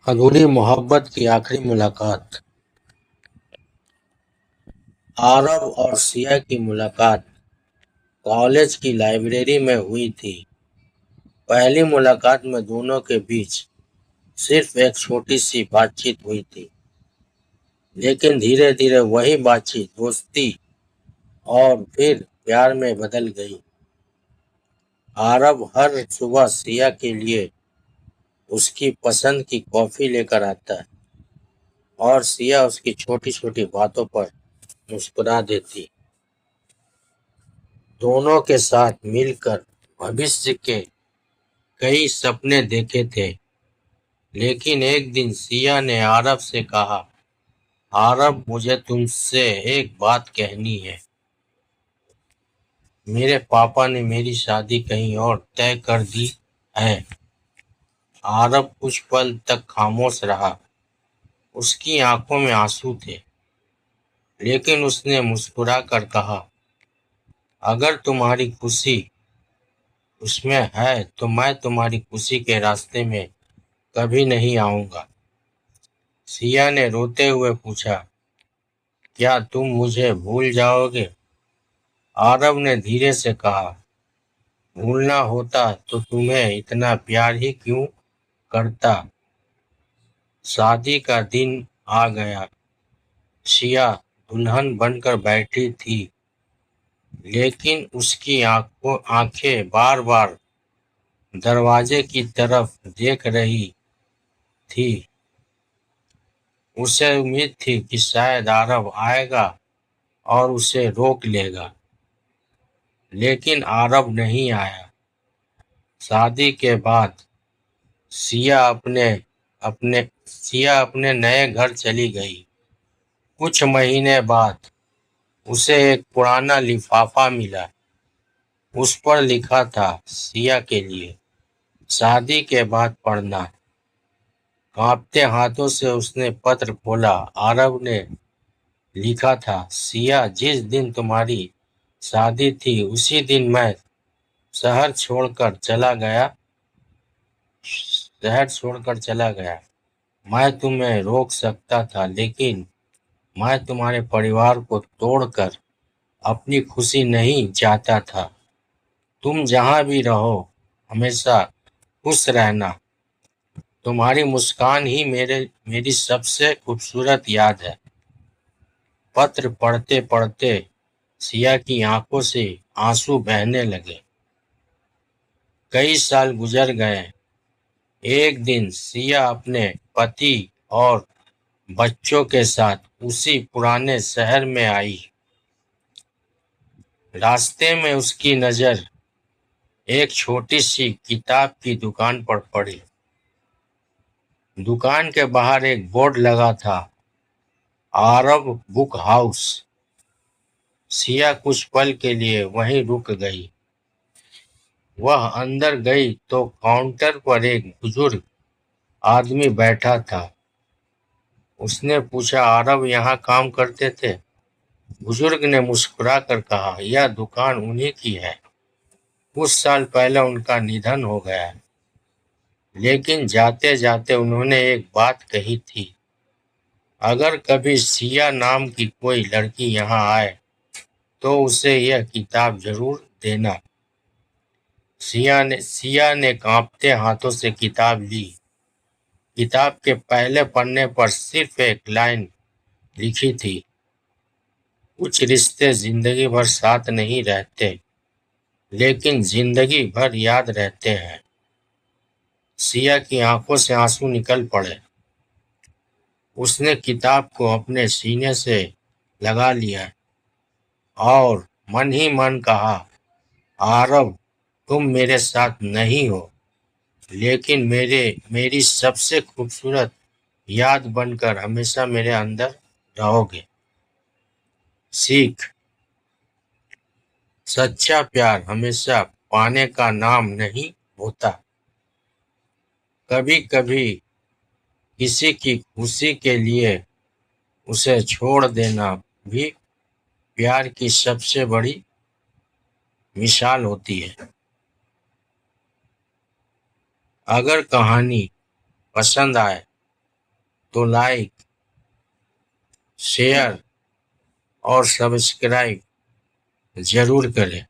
अधूरी मोहब्बत की आखिरी मुलाकात। आरव और सिया की मुलाकात कॉलेज की लाइब्रेरी में हुई थी। पहली मुलाकात में दोनों के बीच सिर्फ एक छोटी सी बातचीत हुई थी, लेकिन धीरे धीरे वही बातचीत दोस्ती और फिर प्यार में बदल गई। आरव हर सुबह सिया के लिए उसकी पसंद की कॉफी लेकर आता है और सिया उसकी छोटी छोटी बातों पर मुस्कुरा देती। दोनों के साथ मिलकर भविष्य के कई सपने देखे थे, लेकिन एक दिन सिया ने आरव से कहा, आरव, मुझे तुमसे एक बात कहनी है। मेरे पापा ने मेरी शादी कहीं और तय कर दी है। आरव कुछ पल तक खामोश रहा। उसकी आंखों में आंसू थे, लेकिन उसने मुस्कुरा कर कहा, अगर तुम्हारी खुशी उसमें है तो मैं तुम्हारी खुशी के रास्ते में कभी नहीं आऊंगा। सिया ने रोते हुए पूछा, क्या तुम मुझे भूल जाओगे? आरव ने धीरे से कहा, भूलना होता तो तुम्हें इतना प्यार ही क्यों करता। शादी का दिन आ गया। सिया दुल्हन बनकर बैठी थी, लेकिन उसकी आंखें बार बार दरवाजे की तरफ देख रही थी। उसे उम्मीद थी कि शायद आरव आएगा और उसे रोक लेगा, लेकिन आरव नहीं आया। शादी के बाद सिया अपने अपने सिया अपने नए घर चली गई। कुछ महीने बाद उसे एक पुराना लिफाफा मिला। उस पर लिखा था, सिया के लिए, शादी के बाद पढ़ना। कांपते हाथों से उसने पत्र खोला। आरव ने लिखा था, सिया, जिस दिन तुम्हारी शादी थी उसी दिन मैं शहर छोड़कर चला गया शहर छोड़कर चला गया। मैं तुम्हें रोक सकता था, लेकिन मैं तुम्हारे परिवार को तोड़कर अपनी खुशी नहीं चाहता था। तुम जहां भी रहो हमेशा खुश रहना। तुम्हारी मुस्कान ही मेरी सबसे खूबसूरत याद है। पत्र पढ़ते पढ़ते सिया की आंखों से आंसू बहने लगे। कई साल गुजर गए। एक दिन सिया अपने पति और बच्चों के साथ उसी पुराने शहर में आई। रास्ते में उसकी नजर एक छोटी सी किताब की दुकान पर पड़ी। दुकान के बाहर एक बोर्ड लगा था, आरव बुक हाउस। सिया कुछ पल के लिए वहीं रुक गई। वह अंदर गई तो काउंटर पर एक बुजुर्ग आदमी बैठा था। उसने पूछा, आरव यहाँ काम करते थे? बुजुर्ग ने मुस्कुरा कर कहा, यह दुकान उन्हीं की है। कुछ साल पहले उनका निधन हो गया, लेकिन जाते जाते उन्होंने एक बात कही थी, अगर कभी सिया नाम की कोई लड़की यहाँ आए तो उसे यह किताब जरूर देना। सिया ने कांपते हाथों से किताब ली। किताब के पहले पन्ने पर सिर्फ एक लाइन लिखी थी, कुछ रिश्ते जिंदगी भर साथ नहीं रहते, लेकिन जिंदगी भर याद रहते हैं। सिया की आंखों से आंसू निकल पड़े। उसने किताब को अपने सीने से लगा लिया और मन ही मन कहा, आरव, तुम मेरे साथ नहीं हो, लेकिन मेरी सबसे खूबसूरत याद बनकर हमेशा मेरे अंदर रहोगे। सीख, सच्चा प्यार हमेशा पाने का नाम नहीं होता। कभी कभी किसी की खुशी के लिए उसे छोड़ देना भी प्यार की सबसे बड़ी मिसाल होती है। अगर कहानी पसंद आए तो लाइक, शेयर और सब्सक्राइब जरूर करें।